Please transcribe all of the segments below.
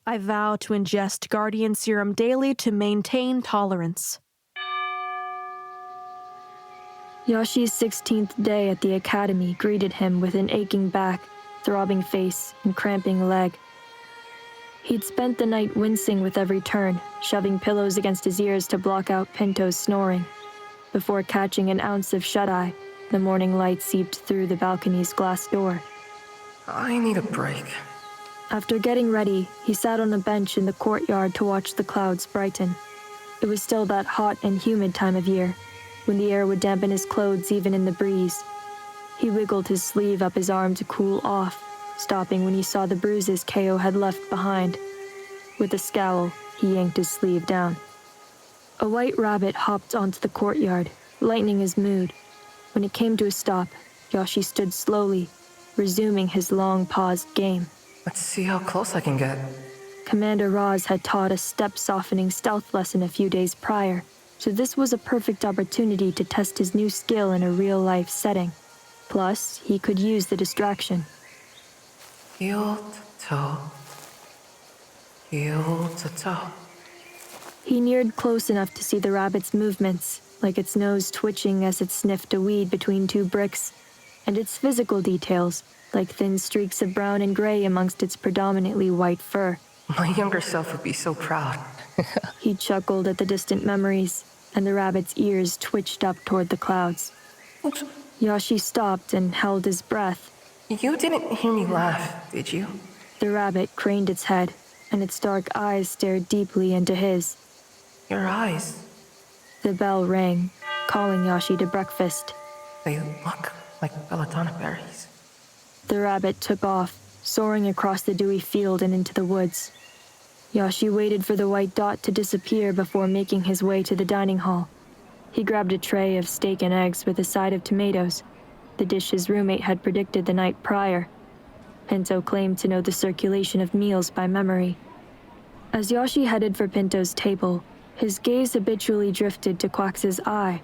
I vow to ingest Guardian Serum daily to maintain tolerance. YAHSHI's 16th day at the academy greeted him with an aching back, throbbing face, and cramping leg. He'd spent the night wincing with every turn, shoving pillows against his ears to block out Pinto's snoring. Before catching an ounce of shut-eye, the morning light seeped through the balcony's glass door. I need a break. After getting ready, he sat on a bench in the courtyard to watch the clouds brighten. It was still that hot and humid time of year, when the air would dampen his clothes even in the breeze. He wiggled his sleeve up his arm to cool off, stopping when he saw the bruises KO had left behind. With a scowl, he yanked his sleeve down. A white rabbit hopped onto the courtyard, lightening his mood. When it came to a stop, YAHSHI stood slowly, resuming his long-paused game. Let's see how close I can get. Commander Roz had taught a step-softening stealth lesson a few days prior, so this was a perfect opportunity to test his new skill in a real-life setting. Plus, he could use the distraction. Heel to toe. Heel to toe. He neared close enough to see the rabbit's movements, like its nose twitching as it sniffed a weed between two bricks, and its physical details, like thin streaks of brown and gray amongst its predominantly white fur. My younger self would be so proud. He chuckled at the distant memories, and the rabbit's ears twitched up toward the clouds. Oops. YAHSHI stopped and held his breath. You didn't hear me laugh, did you? The rabbit craned its head, and its dark eyes stared deeply into his. Your eyes. The bell rang, calling YAHSHI to breakfast. They look like Belladonna berries. The rabbit took off, soaring across the dewy field and into the woods. YAHSHI waited for the white dot to disappear before making his way to the dining hall. He grabbed a tray of steak and eggs with a side of tomatoes, the dish his roommate had predicted the night prior. Pinto claimed to know the circulation of meals by memory. As YAHSHI headed for Pinto's table, his gaze habitually drifted to QUAX's eye.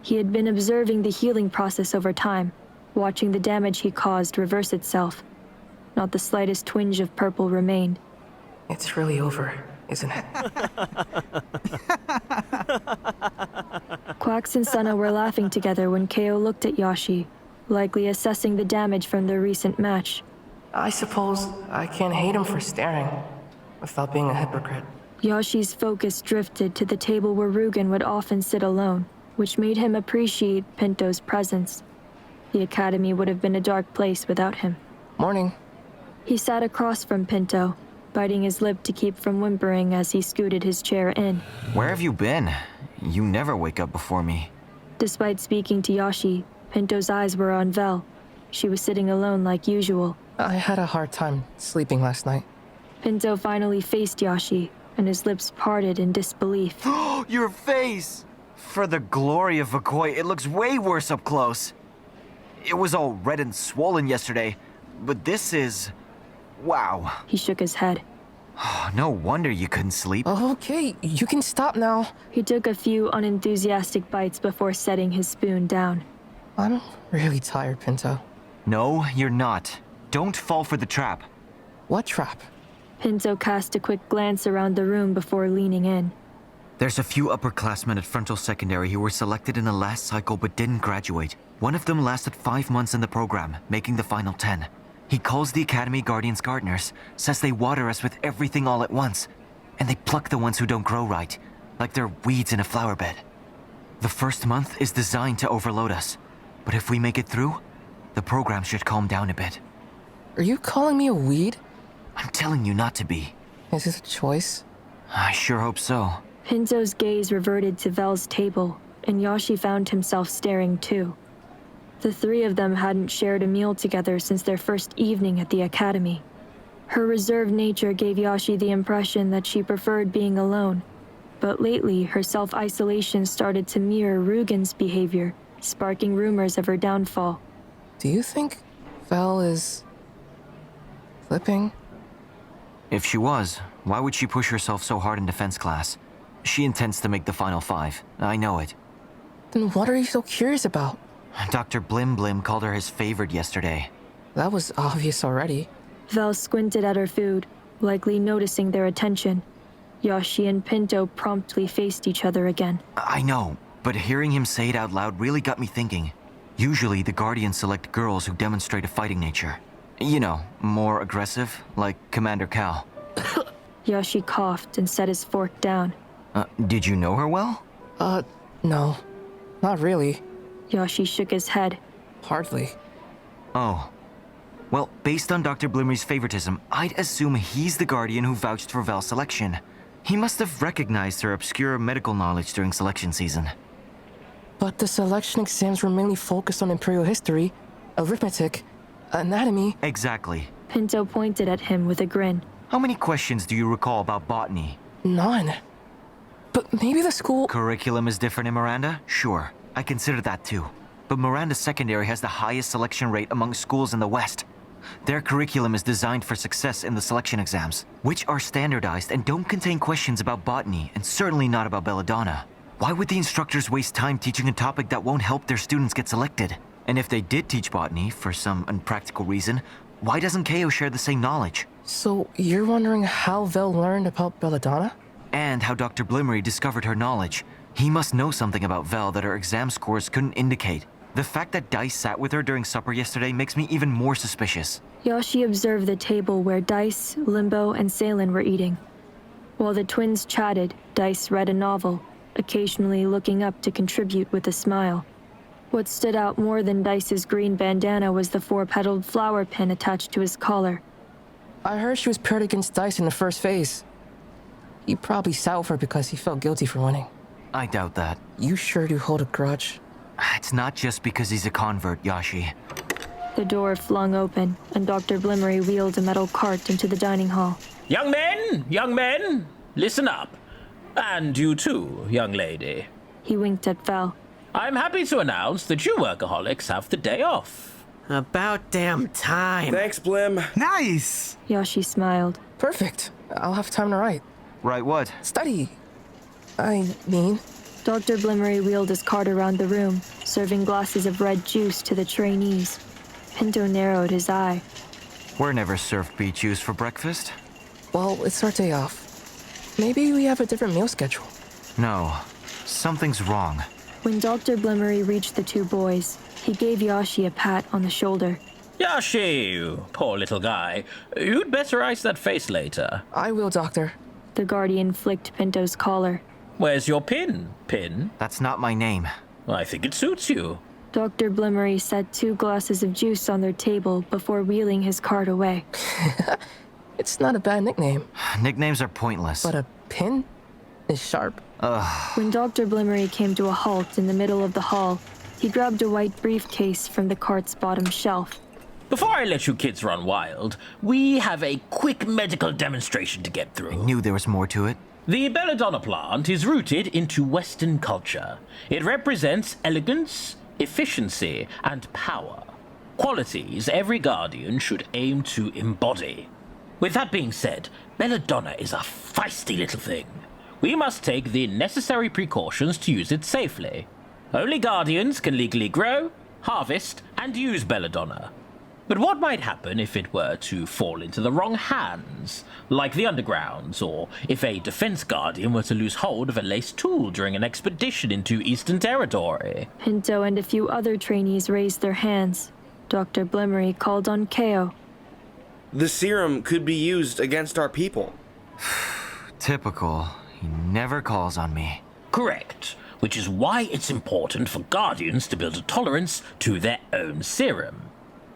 He had been observing the healing process over time, watching the damage he caused reverse itself. Not the slightest twinge of purple remained. It's really over, isn't it? QUAX and SUNNA were laughing together when KO looked at YAHSHI, likely assessing the damage from their recent match. I suppose I can't hate him for staring, without being a hypocrite. YAHSHI's focus drifted to the table where Rugen would often sit alone, which made him appreciate Pinto's presence. The academy would have been a dark place without him. Morning. He sat across from Pinto, biting his lip to keep from whimpering as he scooted his chair in. Where have you been? You never wake up before me. Despite speaking to YAHSHI, Pinto's eyes were on VELL. She was sitting alone like usual. I had a hard time sleeping last night. Pinto finally faced YAHSHI, and his lips parted in disbelief. Your face! For the glory of Vakoi, it looks way worse up close. It was all red and swollen yesterday, but this is... wow. He shook his head. No wonder you couldn't sleep. Okay, you can stop now. He took a few unenthusiastic bites before setting his spoon down. I'm really tired, Pinto. No, you're not. Don't fall for the trap. What trap? Pinto cast a quick glance around the room before leaning in. There's a few upperclassmen at Frontal Secondary who were selected in the last cycle but didn't graduate. One of them lasted 5 months in the program, making the final 10. He calls the Academy Guardians gardeners, says they water us with everything all at once, and they pluck the ones who don't grow right, like they're weeds in a flower bed. The first month is designed to overload us, but if we make it through, the program should calm down a bit. Are you calling me a weed? I'm telling you not to be. Is this a choice? I sure hope so. Pinto's gaze reverted to VELL's table, and YAHSHI found himself staring too. The three of them hadn't shared a meal together since their first evening at the academy. Her reserved nature gave YAHSHI the impression that she preferred being alone, but lately her self-isolation started to mirror Rugen's behavior, sparking rumors of her downfall. Do you think VELL is... flipping? If she was, why would she push herself so hard in defense class? She intends to make the final 5. I know it. Then what are you so curious about? Dr. Blim called her his favorite yesterday. That was obvious already. VELL squinted at her food, likely noticing their attention. YAHSHI and Pinto promptly faced each other again. I know, but hearing him say it out loud really got me thinking. Usually, the Guardians select girls who demonstrate a fighting nature. You know, more aggressive, like Commander Cal. YAHSHI coughed and set his fork down. Did you know her well? No. Not really. YAHSHI shook his head. Hardly. Oh. Well, based on Dr. Blimmery's favoritism, I'd assume he's the Guardian who vouched for VELL's selection. He must have recognized her obscure medical knowledge during selection season. But the selection exams were mainly focused on Imperial history, arithmetic, anatomy. Exactly. Pinto pointed at him with a grin. How many questions do you recall about botany? None. But maybe the school... Curriculum is different in Miranda? Sure, I consider that too. But Miranda Secondary has the highest selection rate among schools in the West. Their curriculum is designed for success in the selection exams, which are standardized and don't contain questions about botany, and certainly not about Belladonna. Why would the instructors waste time teaching a topic that won't help their students get selected? And if they did teach botany, for some unpractical reason, why doesn't KEIYO share the same knowledge? So you're wondering how VELL learned about Belladonna? And how Dr. Blimmery discovered her knowledge. He must know something about VELL that her exam scores couldn't indicate. The fact that Dice sat with her during supper yesterday makes me even more suspicious. YAHSHI observed the table where Dice, Limbo, and Salen were eating. While the twins chatted, Dice read a novel, occasionally looking up to contribute with a smile. What stood out more than Dice's green bandana was the four-petaled flower pin attached to his collar. I heard she was paired against Dice in the first phase. He probably sat with her because he felt guilty for winning. I doubt that. You sure do hold a grudge. It's not just because he's a convert, YAHSHI. The door flung open, and Dr. Blimmery wheeled a metal cart into the dining hall. Young men, listen up. And you too, young lady. He winked at VELL. I'm happy to announce that you workaholics have the day off. About damn time. Thanks, Blim. Nice! YAHSHI smiled. Perfect. I'll have time to write. Right what? Study. I mean... Dr. Blimmery wheeled his cart around the room, serving glasses of red juice to the trainees. Pinto narrowed his eye. We're never served beet juice for breakfast. Well, it's our day off. Maybe we have a different meal schedule. No, something's wrong. When Dr. Blimmery reached the two boys, he gave YAHSHI a pat on the shoulder. YAHSHI, you poor little guy. You'd better ice that face later. I will, Doctor. The Guardian flicked Pinto's collar. Where's your pin, Pin? That's not my name. I think it suits you. Dr. Blimmery set 2 glasses of juice on their table before wheeling his cart away. It's not a bad nickname. Nicknames are pointless. But a pin is sharp. When Dr. Blimmery came to a halt in the middle of the hall, he grabbed a white briefcase from the cart's bottom shelf. Before I let you kids run wild, we have a quick medical demonstration to get through. I knew there was more to it. The Belladonna plant is rooted into Western culture. It represents elegance, efficiency, and power. Qualities every Guardian should aim to embody. With that being said, Belladonna is a feisty little thing. We must take the necessary precautions to use it safely. Only Guardians can legally grow, harvest, and use Belladonna. But what might happen if it were to fall into the wrong hands, like the Undergrounds, or if a defense Guardian were to lose hold of a laced tool during an expedition into Eastern Territory? Pinto and a few other trainees raised their hands. Dr. Blimmery called on KEIYO. The serum could be used against our people. Typical. He never calls on me. Correct, which is why it's important for Guardians to build a tolerance to their own serum.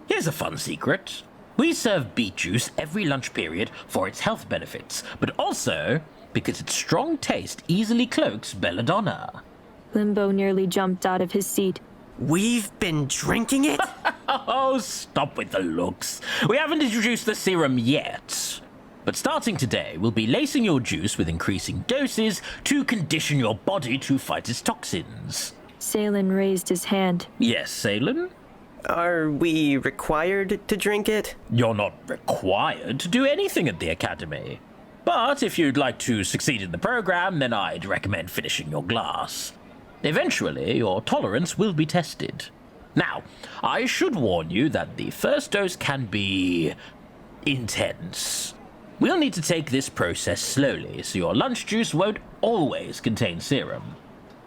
Here's a fun secret. We serve beet juice every lunch period for its health benefits, but also because its strong taste easily cloaks Belladonna. Limbo nearly jumped out of his seat. We've been drinking it? Oh, stop with the looks. We haven't introduced the serum yet. But starting today, we'll be lacing your juice with increasing doses to condition your body to fight its toxins. Salen raised his hand. Yes, Salen? Are we required to drink it? You're not required to do anything at the Academy. But if you'd like to succeed in the program, then I'd recommend finishing your glass. Eventually, your tolerance will be tested. Now, I should warn you that the first dose can be intense. We'll need to take this process slowly, so your lunch juice won't always contain serum.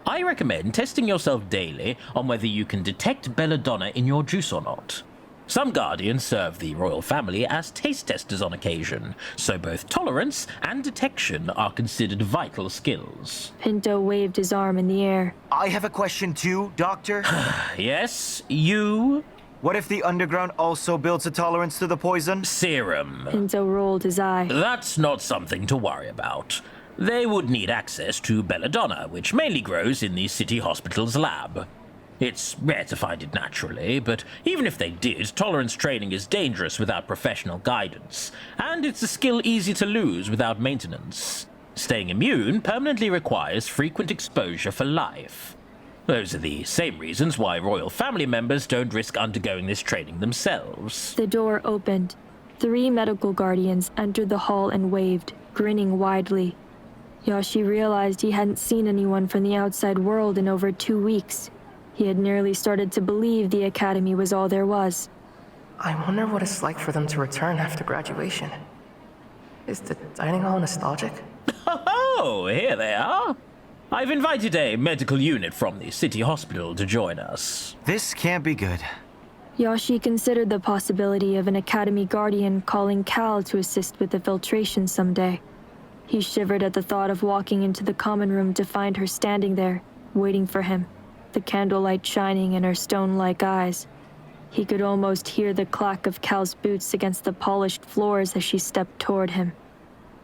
I recommend testing yourself daily on whether you can detect Belladonna in your juice or not. Some guardians serve the royal family as taste testers on occasion, so both tolerance and detection are considered vital skills. Pinto waved his arm in the air. I have a question too, Doctor. Yes, you? What if the underground also builds a tolerance to the poison? Serum. Pinto rolled his eye. That's not something to worry about. They would need access to Belladonna, which mainly grows in the city hospital's lab. It's rare to find it naturally, but even if they did, tolerance training is dangerous without professional guidance, and it's a skill easy to lose without maintenance. Staying immune permanently requires frequent exposure for life. Those are the same reasons why royal family members don't risk undergoing this training themselves. The door opened. 3 medical guardians entered the hall and waved, grinning widely. YAHSHI realized he hadn't seen anyone from the outside world in over 2 weeks. He had nearly started to believe the academy was all there was. I wonder what it's like for them to return after graduation. Is the dining hall nostalgic? Oh, here they are. I've invited a medical unit from the city hospital to join us. This can't be good. YAHSHI considered the possibility of an academy guardian calling Cal to assist with the filtration someday. He shivered at the thought of walking into the common room to find her standing there, waiting for him, the candlelight shining in her stone-like eyes. He could almost hear the clack of Cal's boots against the polished floors as she stepped toward him.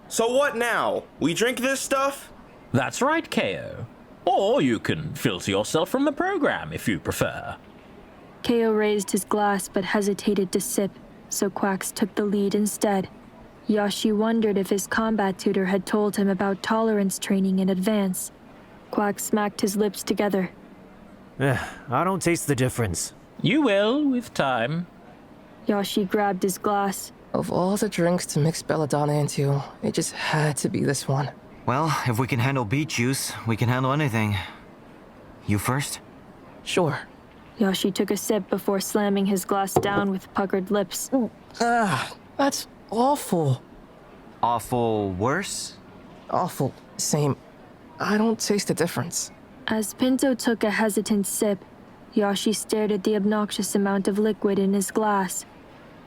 So what now? We drink this stuff? That's right, KO. Or you can filter yourself from the program if you prefer. KO raised his glass but hesitated to sip, so QUAX took the lead instead. YAHSHI wondered if his combat tutor had told him about tolerance training in advance. QUAX smacked his lips together. I don't taste the difference. You will, with time. YAHSHI grabbed his glass. Of all the drinks to mix Belladonna into, it just had to be this one. Well, if we can handle beet juice, we can handle anything. You first? Sure. YAHSHI took a sip before slamming his glass down with puckered lips. That's awful. Awful worse? Awful. Same. I don't taste the difference. As Pinto took a hesitant sip, YAHSHI stared at the obnoxious amount of liquid in his glass.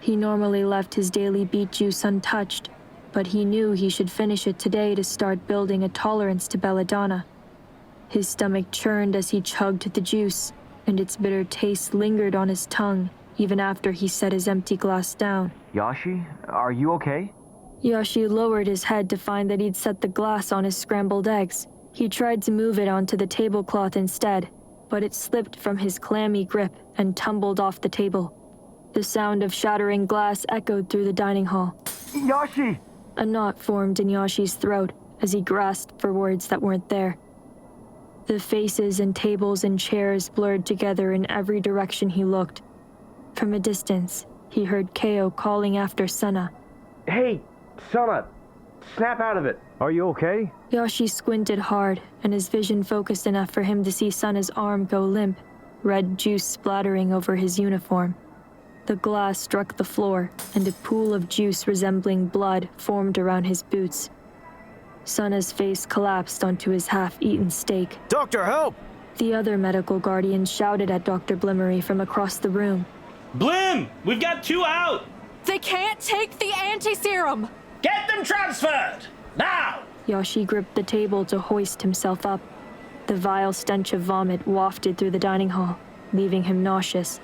He normally left his daily beet juice untouched, but he knew he should finish it today to start building a tolerance to Belladonna. His stomach churned as he chugged the juice, and its bitter taste lingered on his tongue even after he set his empty glass down. YAHSHI, are you okay? YAHSHI lowered his head to find that he'd set the glass on his scrambled eggs. He tried to move it onto the tablecloth instead, but it slipped from his clammy grip and tumbled off the table. The sound of shattering glass echoed through the dining hall. YAHSHI! A knot formed in YAHSHI's throat as he grasped for words that weren't there. The faces and tables and chairs blurred together in every direction he looked. From a distance, he heard KO calling after SUNNA. Hey, SUNNA, snap out of it. Are you okay? YAHSHI squinted hard, and his vision focused enough for him to see SUNNA's arm go limp, red juice splattering over his uniform. The glass struck the floor, and a pool of juice resembling blood formed around his boots. SUNNA's face collapsed onto his half-eaten steak. Doctor, help! The other medical guardian shouted at Dr. Blummery from across the room. Blim! We've got 2 out! They can't take the anti-serum! Get them transferred! Now! YAHSHI gripped the table to hoist himself up. The vile stench of vomit wafted through the dining hall, leaving him nauseous.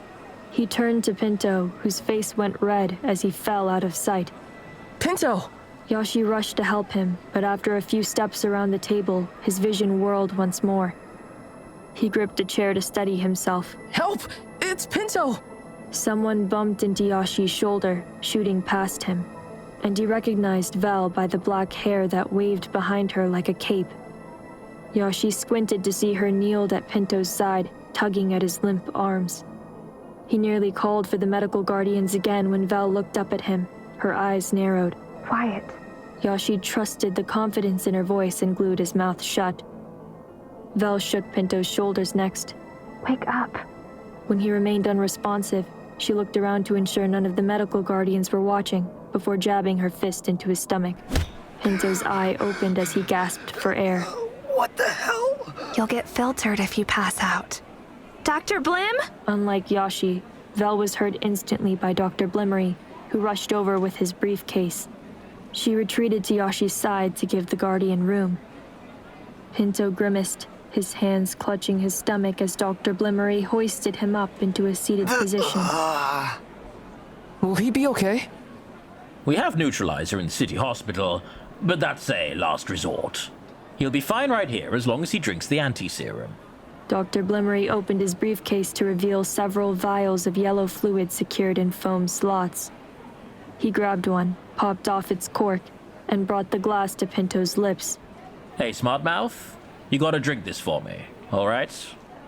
He turned to Pinto, whose face went red as he fell out of sight. Pinto! YAHSHI rushed to help him, but after a few steps around the table, his vision whirled once more. He gripped a chair to steady himself. Help! It's Pinto! Someone bumped into YAHSHI's shoulder, shooting past him, and he recognized VELL by the black hair that waved behind her like a cape. YAHSHI squinted to see her kneeled at Pinto's side, tugging at his limp arms. He nearly called for the medical guardians again when VELL looked up at him, her eyes narrowed. Quiet. YAHSHI trusted the confidence in her voice and glued his mouth shut. VELL shook Pinto's shoulders next. Wake up. When he remained unresponsive, She looked around to ensure none of the medical guardians were watching before jabbing her fist into his stomach. Pinto's eye opened as he gasped for air. What the hell? You'll get filtered if you pass out. Dr. Blim? Unlike YAHSHI, VELL was heard instantly by Dr. BLIMMERY, who rushed over with his briefcase. She retreated to YAHSHI's side to give the guardian room. Pinto grimaced, his hands clutching his stomach as Dr. BLIMMERY hoisted him up into a seated position. Will he be okay? We have neutralizer in the city hospital, but that's a last resort. He'll be fine right here as long as he drinks the anti-serum. Dr. BLIMMERY opened his briefcase to reveal several vials of yellow fluid secured in foam slots. He grabbed one, popped off its cork, and brought the glass to Pinto's lips. Hey, smart mouth, you gotta drink this for me, all right?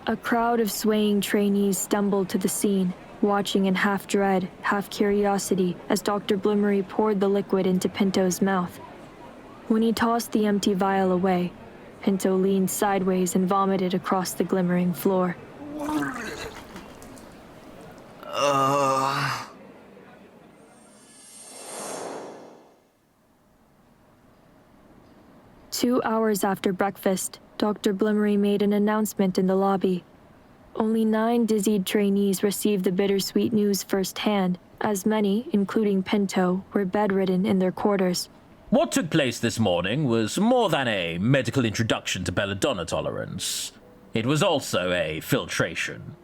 A crowd of swaying trainees stumbled to the scene, watching in half dread, half curiosity as Dr. BLIMMERY poured the liquid into Pinto's mouth. When he tossed the empty vial away, Pinto leaned sideways and vomited across the glimmering floor. 2 hours after breakfast, Dr. BLIMMERY made an announcement in the lobby. Only 9 dizzied trainees received the bittersweet news firsthand, as many, including Pinto, were bedridden in their quarters. What took place this morning was more than a medical introduction to Belladonna tolerance. It was also a filtration.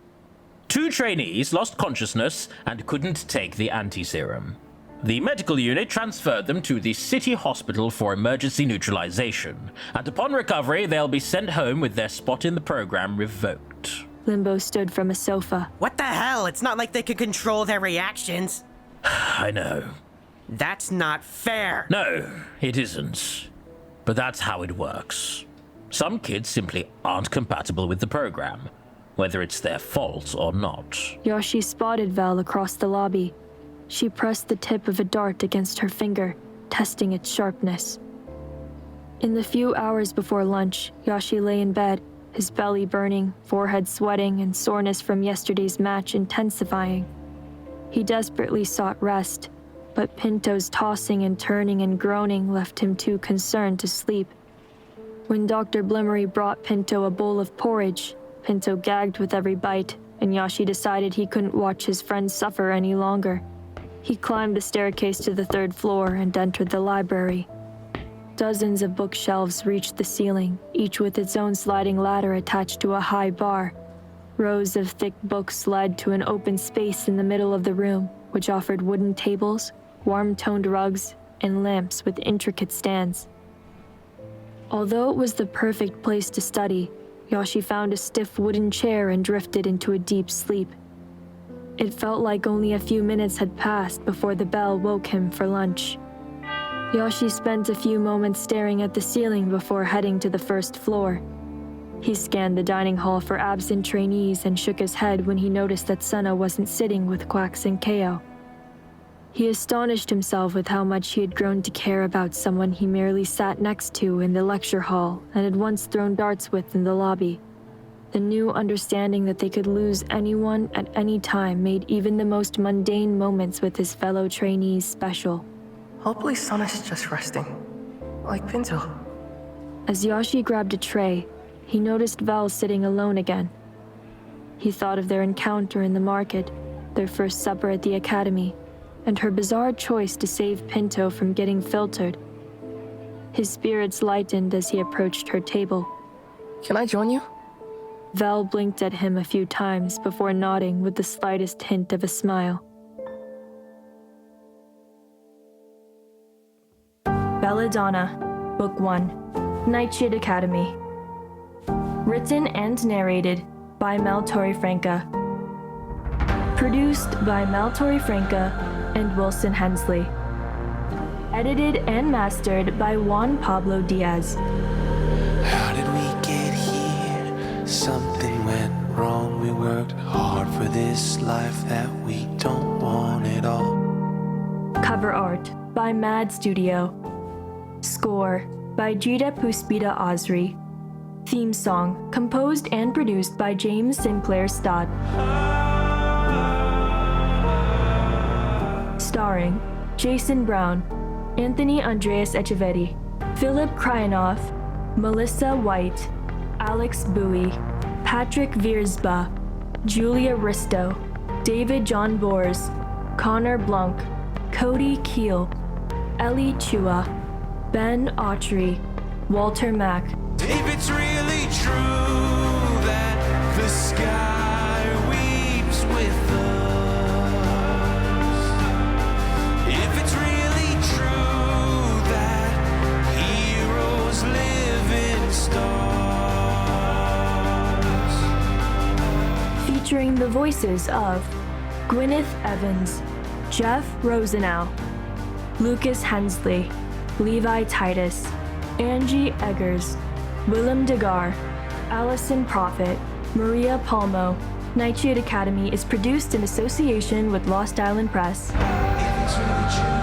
2 trainees lost consciousness and couldn't take the anti-serum. The medical unit transferred them to the city hospital for emergency neutralization, and upon recovery they'll be sent home with their spot in the program revoked. Limbo stood from a sofa. What the hell? It's not like they could control their reactions. I know. That's not fair. No, it isn't. But that's how it works. Some kids simply aren't compatible with the program, whether it's their fault or not. YAHSHI spotted VELL across the lobby. She pressed the tip of a dart against her finger, testing its sharpness. In the few hours before lunch, YAHSHI lay in bed, his belly burning, forehead sweating, and soreness from yesterday's match intensifying. He desperately sought rest, but Pinto's tossing and turning and groaning left him too concerned to sleep. When Dr. BLIMMERY brought Pinto a bowl of porridge, Pinto gagged with every bite, and YAHSHI decided he couldn't watch his friend suffer any longer. He climbed the staircase to the 3rd floor and entered the library. Dozens of bookshelves reached the ceiling, each with its own sliding ladder attached to a high bar. Rows of thick books led to an open space in the middle of the room, which offered wooden tables, warm-toned rugs, and lamps with intricate stands. Although it was the perfect place to study, YAHSHI found a stiff wooden chair and drifted into a deep sleep. It felt like only a few minutes had passed before the bell woke him for lunch. YAHSHI spent a few moments staring at the ceiling before heading to the 1st floor. He scanned the dining hall for absent trainees and shook his head when he noticed that SUNNA wasn't sitting with QUAX and KEIYO. He astonished himself with how much he had grown to care about someone he merely sat next to in the lecture hall and had once thrown darts with in the lobby. The new understanding that they could lose anyone at any time made even the most mundane moments with his fellow trainees special. Hopefully SUNNA's just resting. Like Pinto. As YAHSHI grabbed a tray, he noticed VELL sitting alone again. He thought of their encounter in the market, their first supper at the academy, and her bizarre choice to save Pinto from getting filtered. His spirits lightened as he approached her table. Can I join you? VELL blinked at him a few times before nodding with the slightest hint of a smile. Belladonna, Book 1, Nightshade Academy. Written and narrated by Torrefranca. Produced by Torrefranca and Wilson Hensley. Edited and mastered by Juan Pablo Diaz. How did we get here? Something went wrong. We worked hard for this life that we don't want at all. Cover art by Mad Studio. Score by Gita Puspita Asri. Theme song composed and produced by James Sinclair-Stott. Starring Jason Brown, Anthony Andreas Echeverri, Philip Kryanov, Melissa White, Alex Bowie, Patrick Viersba, Julia Risto, David John Bors, Connor Blunck, Kody Kiehl, Ellie Chua, Ben Autry, Walter Mack. If it's really true that the sky weeps with us, if it's really true that heroes live in stars. Featuring the voices of Gwyneth Evans, Jeff Rosenau, Lucas Hensley, Levi Titus, Angie Eggers, Willem Digard, Alison Prophet, Maria Palmo. Nightshade Academy is produced in association with Lost Island Press. If it's really true